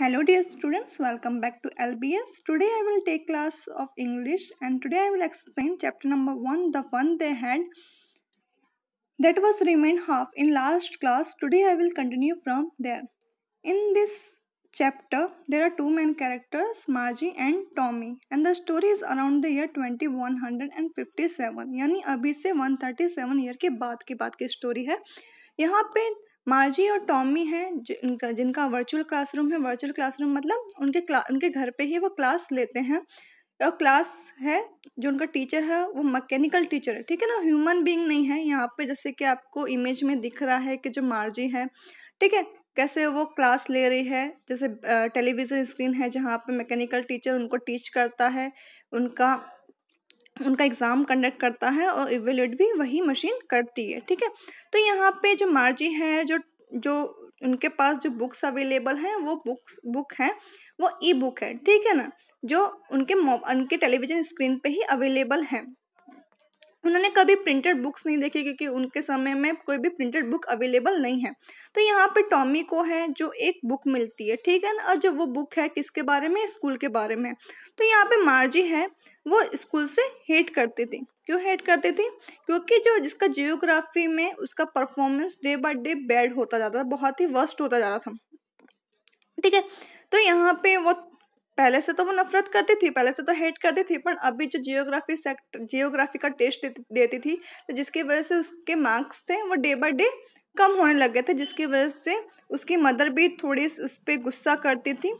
Hello dear students, welcome back to LBS. Today I will take class of English and today I will explain chapter number 1, the fun they had that was remained half in last class. Today I will continue from there. In this chapter there are two main characters, Margie and Tommy, and the story is around the year 2157 यानी अभी से 137 year के बाद की story है। यहाँ पे मार्जी और टॉमी हैं जिनका वर्चुअल क्लासरूम है। वर्चुअल क्लासरूम मतलब उनके घर पे ही वो क्लास लेते हैं और क्लास है जो उनका टीचर है वो मैकेनिकल टीचर है, ठीक है ना, ह्यूमन बीइंग नहीं है। यहाँ पे जैसे कि आपको इमेज में दिख रहा है कि जो मार्जी है, ठीक है, कैसे वो क्लास ले रही है। जैसे टेलीविज़न स्क्रीन है जहाँ पे मैकेनिकल टीचर उनको टीच करता है, उनका एग्ज़ाम कंडक्ट करता है और इवेल्यूएट भी वही मशीन करती है, ठीक है। तो यहाँ पे जो मार्जी है, जो उनके पास जो बुक्स अवेलेबल हैं वो बुक है वो ई बुक है, ठीक है ना, जो उनके टेलीविज़न स्क्रीन पे ही अवेलेबल है। उन्होंने कभी प्रिंटेड बुक्स नहीं देखी क्योंकि उनके समय में कोई भी प्रिंटेड बुक अवेलेबल नहीं है। तो यहाँ पे टॉमी को है जो एक बुक मिलती है, ठीक है ना, और जो वो बुक है किसके बारे में, स्कूल के बारे में। तो यहाँ पे मार्जी है वो स्कूल से हेट करती थी। क्यों हेट करती थी? क्योंकि जिसका जियोग्राफी में उसका performance day by day bad होता जाता था, बहुत ही वर्स्ट होता जा रहा था, ठीक है। तो यहाँ पे वो पहले से तो वो नफरत करती थी, पहले से तो हेट करती थी, पर अभी जो जियोग्राफी का टेस्ट देती थी तो जिसकी वजह से उसके मार्क्स थे वो डे बाय डे कम होने लग गए थे, जिसकी वजह से उसकी मदर भी थोड़ी उस पर गुस्सा करती थी।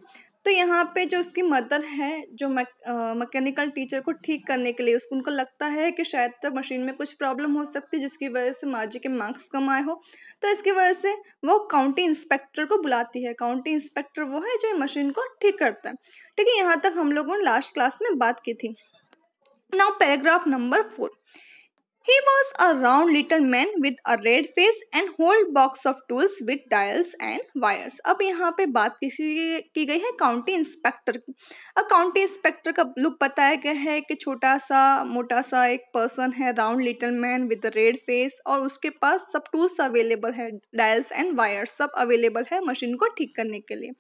तो यहाँ पे जो उसकी मदर है जो मैकेनिकल टीचर को ठीक करने के लिए उनको लगता है कि शायद तो मशीन में कुछ प्रॉब्लम हो सकती है जिसकी वजह से मार्जी के मार्क्स कम आए हो। तो इसकी वजह से वो काउंटी इंस्पेक्टर को बुलाती है। काउंटी इंस्पेक्टर वो है जो मशीन को ठीक करता है, ठीक है। यहाँ तक हम लोगों ने लास्ट क्लास में बात की थी। Now paragraph number 4। He was a round little man with a red face and whole box of tools with dials and wires। अब यहाँ पे बात की गई है काउंटी इंस्पेक्टर की। अब काउंटी इंस्पेक्टर का लुक बताया गया है कि छोटा सा मोटा सा एक पर्सन है, round little man with red face, और उसके पास सब टूल्स अवेलेबल है, डायल्स एंड वायर्स सब अवेलेबल है मशीन को ठीक करने के लिए।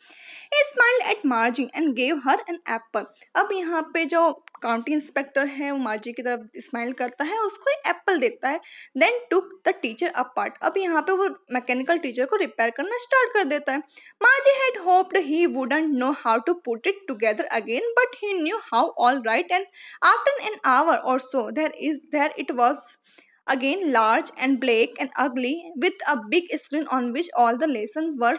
He smiled at Margie and gave her an apple। अब यहाँ पे जो काउंटी इंस्पेक्टर है वो मार्जी की तरफ स्माइल करता है, उसको एप्पल देता है। Then took the teacher apart. अब यहाँ पे वो मैकेनिकल टीचर को रिपेयर करना स्टार्ट कर देता है। Margie had hoped he wouldn't know how to put it together again but he knew how all right, and after an hour or so there it was again large and black and ugly with a big screen on which all the lessons were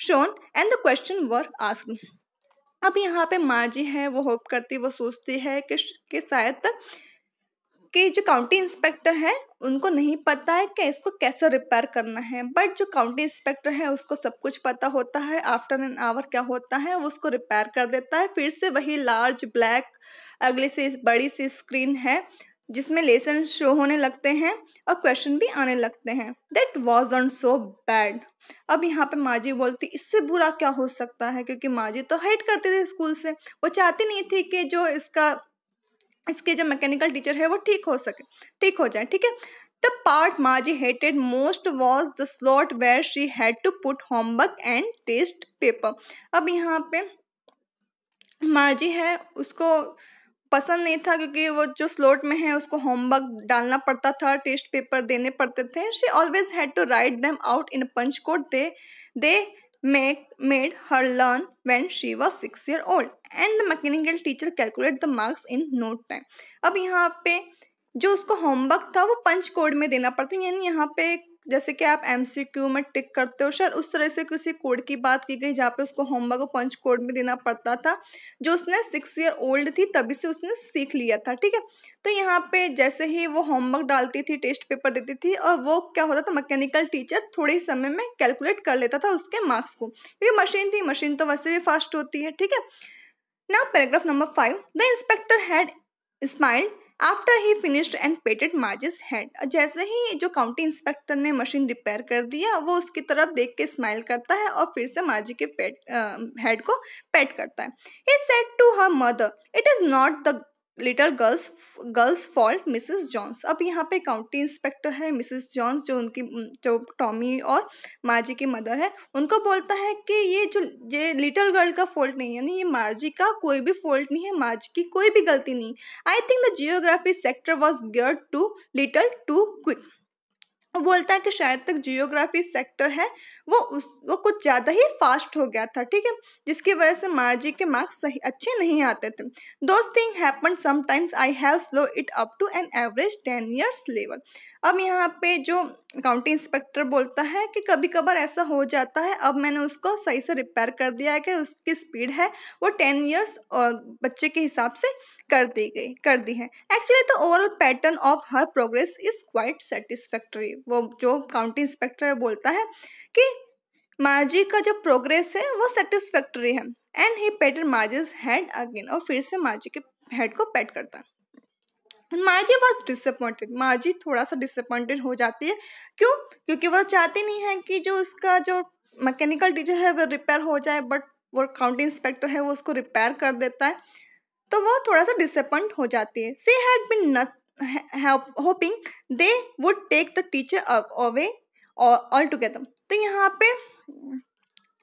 shown and the questions were asked। अब यहाँ पे मार्जी है वो hope करती, वो सोचती है कि शायद तक कि जो काउंटी इंस्पेक्टर है उनको नहीं पता है कि इसको कैसे रिपेयर करना है, बट जो काउंटी इंस्पेक्टर है उसको सब कुछ पता होता है। आफ्टर एन आवर क्या होता है, वो उसको रिपेयर कर देता है। फिर से वही लार्ज ब्लैक अगली से बड़ी सी स्क्रीन है जिसमें लेसन शो होने लगते हैं और क्वेश्चन भी आने लगते हैं। That wasn't so bad. अब यहाँ पे मार्जी बोलती इससे बुरा क्या हो सकता है, क्योंकि मार्जी तो हेट करती थी स्कूल से, वो चाहती नहीं थी कि जो इसके जो मैकेनिकल टीचर है वो ठीक हो जाए, ठीक है। The part Margie hated most was the slot where she had to put homework and test paper. अब यहाँ पे मार्जी है उसको पसंद नहीं था क्योंकि वो जो स्लॉट में है उसको होमवर्क डालना पड़ता था, टेस्ट पेपर देने पड़ते थे। She always had to write them out in punch code they made her learn when she was 6 years old and the mechanical teacher calculate the marks in no time। अब यहाँ पे जो उसको homework था वो पंच कोड में देना पड़ता है, यानी यहाँ पे जैसे कि आप MCQ में टिक करते हो, शायद उस तरह से किसी कोड की बात की गई जहाँ पे उसको होमवर्क को पंच कोड में देना पड़ता था, जो उसने 6 ईयर ओल्ड थी तभी से उसने सीख लिया था, ठीक है। तो यहाँ पे जैसे ही वो होमवर्क डालती थी, टेस्ट पेपर देती थी, और वो क्या होता था, मैकेनिकल टीचर थोड़े ही समय में कैलकुलेट कर लेता था उसके मार्क्स को, क्योंकि मशीन थी, मशीन तो वैसे भी फास्ट होती है, ठीक है। Now paragraph number 5। The inspector had smiled after he finished and patted Margie's head. जैसे ही जो काउंटी इंस्पेक्टर ने मशीन रिपेयर कर दिया वो उसकी तरफ देख के स्माइल करता है और फिर से मार्जी के हेड को पेट करता है। He said to her mother it is not the little girl's fault Mrs Jones. अब यहाँ पे काउंटी इंस्पेक्टर है मिसेस जॉन्स, जो टॉमी और मार्जी की मदर है, उनको बोलता है कि ये लिटिल गर्ल का फॉल्ट नहीं है, यानी ये मार्जी का कोई भी फॉल्ट नहीं है, मार्जी की कोई भी गलती नहीं। I think the geography sector was geared too little too quick. वो बोलता है कि शायद तक जियोग्राफी सेक्टर है वो कुछ ज़्यादा ही फास्ट हो गया था, ठीक है, जिसकी वजह से मार्जी के मार्क्स सही अच्छे नहीं आते थे। Those thing happen sometimes, I have slow it up to an average 10 years level. अब यहाँ पे जो काउंटी इंस्पेक्टर बोलता है कि कभी कभार ऐसा हो जाता है, अब मैंने उसको सही से रिपेयर कर दिया है कि उसकी स्पीड है वो 10 years बच्चे के हिसाब से कर दी है। Actually the overall pattern of her progress is quite satisfactory. वो जो काउंटी इंस्पेक्टर बोलता है कि मार्जी का जो प्रोग्रेस है वो सेटिस्फैक्टरी है। एंड ही पेटेड मार्जीज हेड अगेन, और फिर से मार्जी के हेड को पैट करता है। मार्जी वॉज डिसअपॉइंटेड, मार्जी थोड़ा सा डिसअपॉइंटेड हो जाती है। क्यों? क्योंकि वो चाहती नहीं है कि जो उसका जो मैकेनिकल टीचर है वो रिपेयर हो जाए, बट वो काउंटी इंस्पेक्टर है वो उसको रिपेयर कर देता है, तो वो थोड़ा सा डिसअपॉइंट हो जाती है। She had been hoping they would take the teacher away altogether. तो यहाँ पे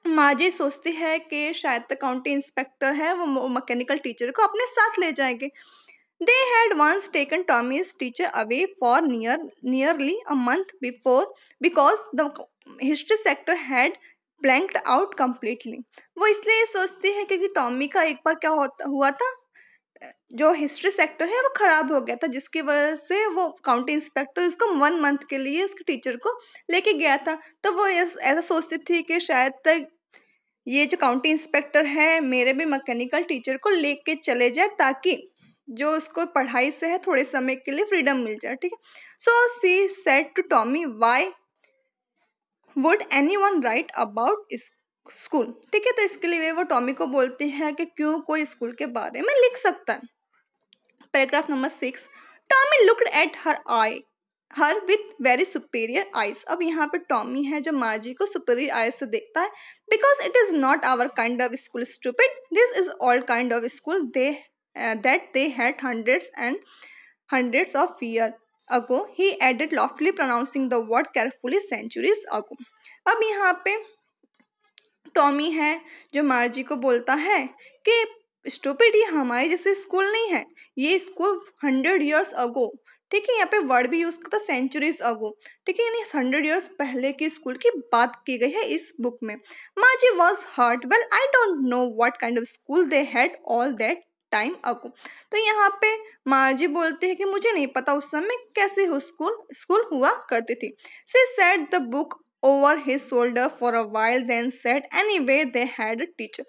मार्जी सोचती है कि शायद तक काउंटी इंस्पेक्टर है वो मैकेनिकल टीचर को अपने साथ ले जाएंगे। They had once taken Tommy's teacher away for nearly a month before because the history sector had blanked out completely. वो इसलिए सोचती है क्योंकि टॉमी का एक बार क्या हुआ था, जो हिस्ट्री सेक्टर है वो खराब हो गया था, जिसकी वजह से वो काउंटी इंस्पेक्टर उसको 1 month के लिए उसके टीचर को लेके गया था। तो वो ऐसा सोचती थी कि शायद तक ये जो काउंटी इंस्पेक्टर है मेरे भी मैकेनिकल टीचर को लेके चले जाए, ताकि जो उसको पढ़ाई से है थोड़े समय के लिए फ्रीडम मिल जाए, ठीक है। So she said to Tommy why would anyone write about school, ठीक है। तो इसके लिए वो टॉमी को बोलते हैं कि क्यों कोई स्कूल के बारे में लिख सकता है। Paragraph number 6, Tommy looked at her with very superior eyes. अब यहाँ पे टॉमी है जो मार्जी को सुपीरियर आइज से देखता है। Because it is not our kind of school stupid, this is all kind of school that they had hundreds and hundreds of years ago, he added loftily, pronouncing the word carefully, centuries ago. अब यहाँ पे Tommy है जो मार्जी को बोलता है कि stupid, ये हमारे जैसे स्कूल नहीं है, ये स्कूल 100 years ago, ठीक है। यहाँ पे वर्ड भी यूज करता सेंचुरीज अगो, ठीक है, यानी 100 years पहले की स्कूल की बात की गई है इस बुक में। Margie was hurt, well I don't know what kind of school they had all that time ago. तो यहाँ पे मार्जी बोलती है कि मुझे नहीं पता उस समय कैसे स्कूल हुआ करती थी। She set the book over his shoulder for a while, then said anyway they had a teacher.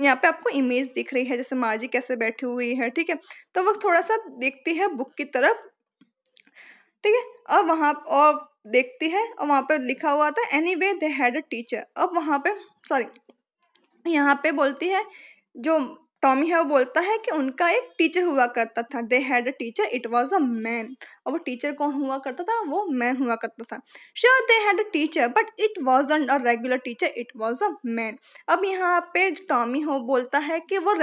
यहाँ पे आपको इमेज दिख रही है जैसे मार्जी कैसे बैठी हुई है, ठीक है। तो वो थोड़ा सा देखती है बुक की तरफ, ठीक है, और वहाँ और देखती है और वहाँ पे लिखा हुआ था anyway they had a teacher. अब वहाँ पे यहाँ पे बोलती है, जो टॉमी है वो बोलता है कि उनका एक टीचर हुआ करता था। दे had a teacher, it was a man. और वो टीचर कौन हुआ करता था? वो मैन हुआ करता था। Sure they had a teacher but it wasn't a regular teacher, it was a man. अब यहाँ पे टॉमी हो बोलता है कि वो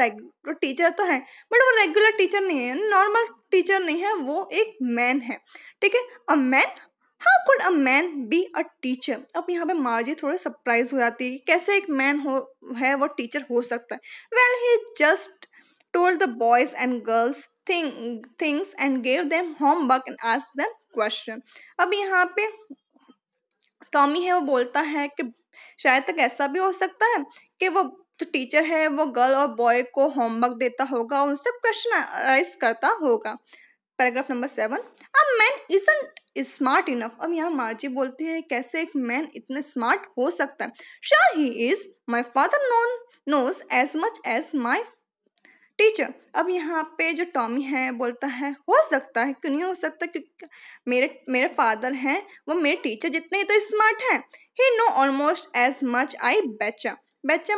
टीचर तो है बट वो रेगुलर टीचर नहीं है, नॉर्मल टीचर नहीं है, वो एक मैन है, ठीक है। A man, how could a man be a teacher? अब यहाँ पे मार्जी थोड़े सरप्राइज हो जाती है, कैसे एक मैन है वो टीचर हो सकता है। Well he just told the boys and girls things and gave them homework and asked them question. अब यहाँ पे टॉमी है वो बोलता है कि शायद तक ऐसा भी हो सकता है कि वो जो टीचर है वो गर्ल और बॉय को होमवर्क देता होगा, उनसे क्वेश्चन राइज करता होगा। Paragraph number 7, a man isn't smart enough. अब यहाँ मार्जी बोलती है कैसे एक मैन इतना स्मार्ट हो सकता है। Sure he is, my father knows as much as my teacher. अब यहाँ पे जो टॉमी है बोलता है हो सकता है, क्यों नहीं हो सकता, क्योंकि मेरे फादर हैं वो मेरे टीचर जितने ही तो स्मार्ट हैं। He know almost as much I betcha. Betcha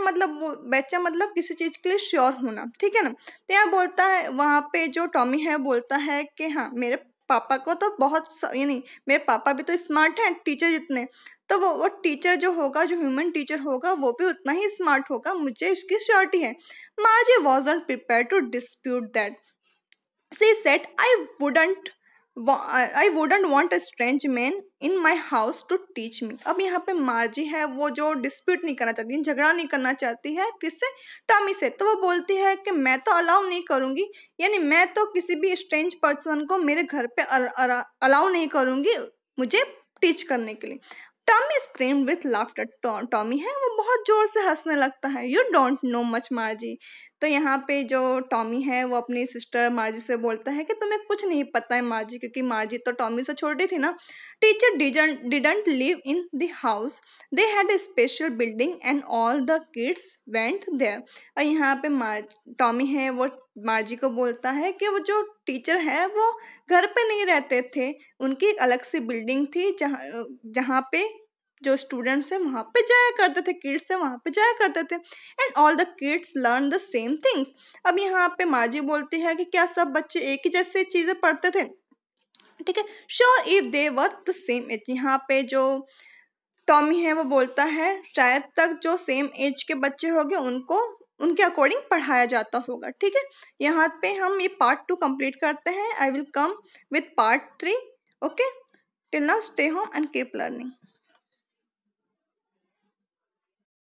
मतलब किसी चीज़ के लिए श्योर होना, ठीक है ना। तो यहाँ बोलता है, वहाँ पे जो टॉमी है बोलता है कि हाँ मेरे पापा को तो बहुत, यानी मेरे पापा भी तो स्मार्ट हैं टीचर जितने, तो वो टीचर जो होगा, जो ह्यूमन टीचर होगा, वो भी उतना ही स्मार्ट होगा, मुझे इसकी श्योरिटी है। Margie wasn't prepare to dispute that. She said, I wouldn't want a strange man in my house to teach me. अब यहाँ पे मार्जी है वो जो डिस्प्यूट नहीं करना चाहती, झगड़ा नहीं करना चाहती है किससे, टॉमी से। तो वो बोलती है कि मैं तो अलाउ नहीं करूँगी, यानी मैं तो किसी भी स्ट्रेंज पर्सन को मेरे घर पे अलाउ नहीं करूँगी मुझे टीच करने के लिए। Tommy screamed with laughter. Tommy है वो बहुत जोर से हंसने लगता है। You don't know much मार्जी। तो यहाँ पे जो टॉमी है वो अपनी सिस्टर मार्जी से बोलता है कि तुम्हें कुछ नहीं पता है मार्जी, क्योंकि मार्जी तो टॉमी से छोटी थी ना। Teacher didn't live in the house, they had a special building and all the kids went there. और यहाँ पे टॉमी है वो मार्जी को बोलता है कि वो जो टीचर है वो घर पे नहीं रहते थे, उनकी एक अलग सी बिल्डिंग थी जहाँ पे जो स्टूडेंट्स हैं वहाँ पे जाया करते थे, किड्स हैं वहाँ पे जाया करते थे। And all the kids learn the same things. अब यहाँ पे मार्जी बोलती है कि क्या सब बच्चे एक ही जैसे चीज़ें पढ़ते थे, ठीक है। Sure if they were the same age. यहाँ पे जो टॉमी है वो बोलता है शायद तक जो सेम एज के बच्चे होंगे उनको उनके अकॉर्डिंग पढ़ाया जाता होगा, ठीक है। यहाँ पे हम ये पार्ट 2 कंप्लीट करते हैं। I will come with part 3। Okay, till now stay home and keep learning.